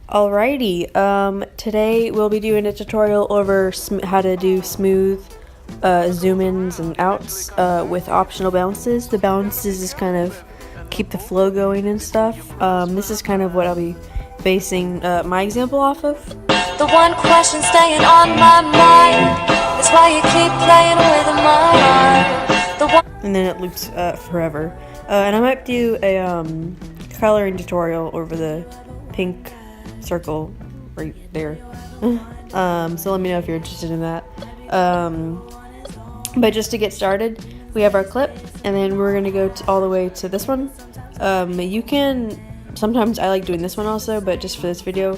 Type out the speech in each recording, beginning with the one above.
Alrighty, today we'll be doing a tutorial over how to do smooth zoom ins and outs with optional bounces. The bounces just kind of keep the flow going and stuff. This is kind of what I'll be basing my example off of. The one question staying on my mind is why you keep playing with my heart. And then it loops forever. And I might do a coloring tutorial over the pink circle right there. So let me know if you're interested in that. But just to get started, we have our clip, and then we're gonna go all the way to this one. You can, sometimes I like doing this one also, but just for this video,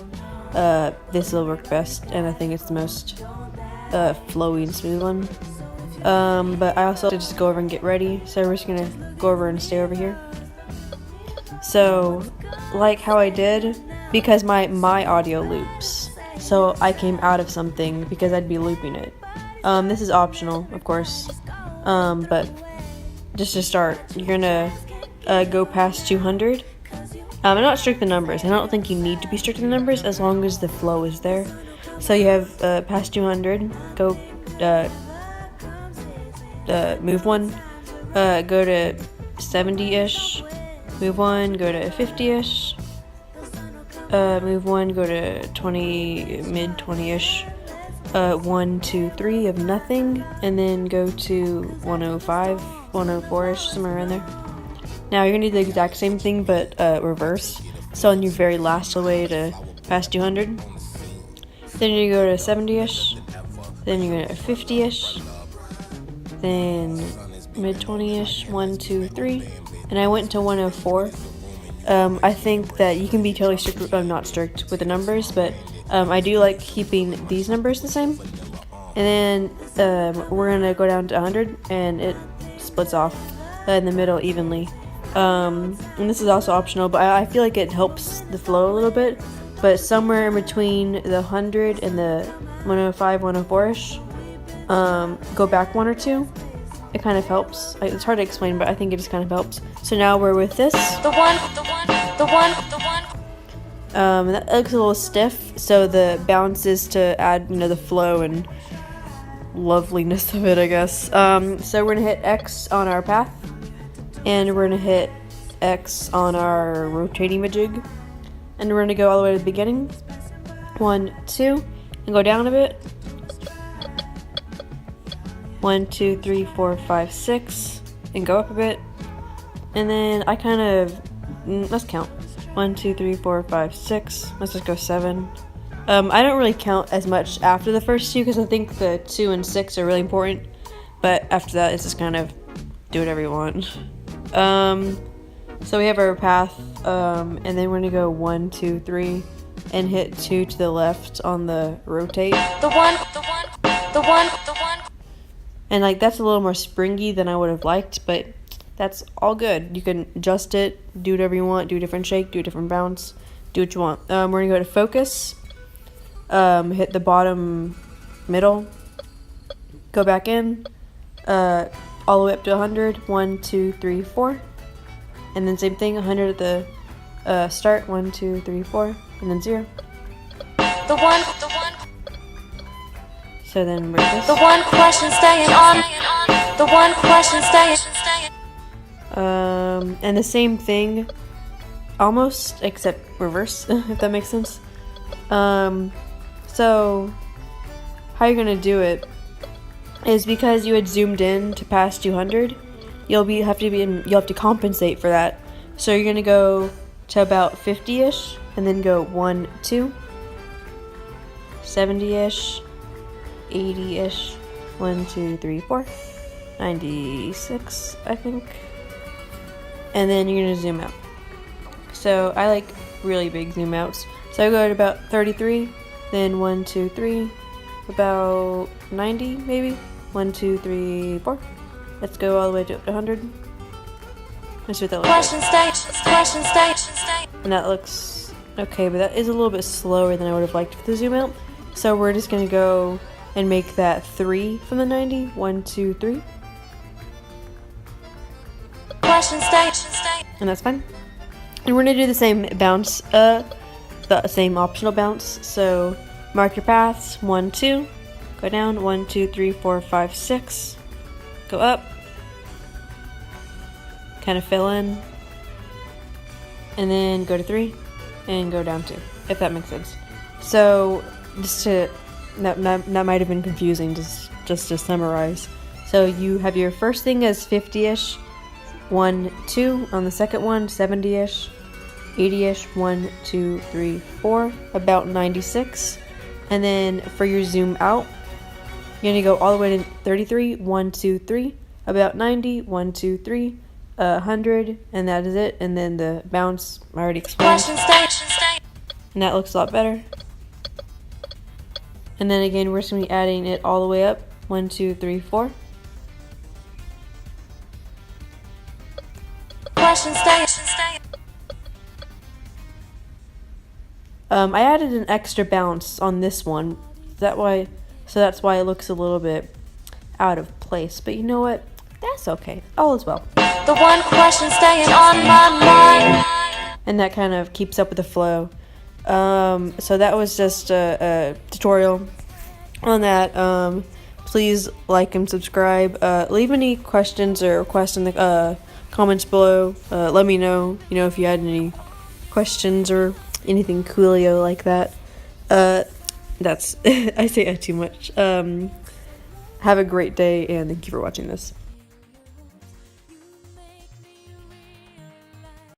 this will work best, and I think it's the most flowy and smooth one. But I also have to just go over and get ready, so we're just gonna go over and stay over here. So, like how I did, because my audio loops, so I came out of something because I'd be looping it. This is optional, of course, but just to start, you're gonna go past 200. And not strict the numbers. I don't think you need to be strict the numbers as long as the flow is there. So you have past 200, go move one, go to 70-ish, move one, go to 50-ish, move one, go to 20, mid 20-ish, 1, 2, 3 of nothing, and then go to 105, 104-ish, somewhere around there. Now you're gonna do the exact same thing, but reverse. So on your very last way to past 200, then you go to 70-ish, then you go to 50-ish, then mid 20-ish, 1, 2, 3, and I went to 104. I think that you can be totally strict, not strict with the numbers, but I do like keeping these numbers the same. And then we're gonna go down to 100, and it splits off in the middle evenly. And this is also optional, but I feel like it helps the flow a little bit. But somewhere in between the 100 and the 105, 104-ish, go back one or two. It kind of helps. It's hard to explain, but I think it just kind of helps. So now we're with this. The one. That looks a little stiff, so the bounce is to add, the flow and loveliness of it, I guess. So we're gonna hit X on our path, and we're gonna hit X on our rotating majig, and we're gonna go all the way to the beginning. 1, 2, and go down a bit. 1, 2, 3, 4, 5, 6, and go up a bit. And then I kind of, let's count. 1, 2, 3, 4, 5, 6. Let's just go 7. I don't really count as much after the first two because I think the 2 and 6 are really important. But after that, it's just kind of do whatever you want. So we have our path, and then we're gonna go 1, 2, 3, and hit 2 to the left on the rotate. The one. And that's a little more springy than I would have liked, but that's all good. You can adjust it, do whatever you want, do a different shake, do a different bounce, do what you want. We're gonna go to focus, hit the bottom middle, go back in, all the way up to 100, 1, 2, 3, 4. And then same thing, 100 at the start, 1, 2, 3, 4, and then 0. The one. So then we're this. The one question staying on. The one question staying. And the same thing, almost, except reverse, if that makes sense. So how you're gonna do it is because you had zoomed in to past 200, you'll have to compensate for that. So you're gonna go to about 50-ish, and then go 1, 2, 70-ish, 80-ish, 1, 2, 3, 4, 96, I think. And then you're gonna zoom out. So I like really big zoom outs. So I go to about 33, then 1, 2, 3, about 90 maybe. 1, 2, 3, 4. Let's go all the way to up to 100. Let's see what that looks like. Question stage. And that looks okay, but that is a little bit slower than I would have liked for the zoom out. So we're just gonna go and make that 3 from the 90. 1, 2, 3. Question stage. And that's fine. And we're gonna do the same bounce the same optional bounce. So mark your paths, 1, 2, go down, 1, 2, 3, 4, 5, 6, go up, kind of fill in, and then go to 3, and go down 2, if that makes sense. So just to, that might have been confusing, just to summarize. So you have your first thing as 50-ish, 1, 2, on the second one, 70-ish, 80-ish, 1, 2, 3, 4, about 96. And then for your zoom out, you're gonna go all the way to 33, 1, 2, 3, about 90, 1, 2, 3, 100, and that is it. And then the bounce, I already explained. And that looks a lot better. And then again, we're just gonna be adding it all the way up, 1, 2, 3, 4. I added an extra bounce on this one, that's why it looks a little bit out of place. But you know what? That's okay. All is well. The one question staying on my mind. And that kind of keeps up with the flow. So that was just a tutorial on that. Please like and subscribe. Leave any questions or requests in the comments below. Let me know, if you had any questions or anything coolio like that. That's I say that too much. Have a great day, and thank you for watching this.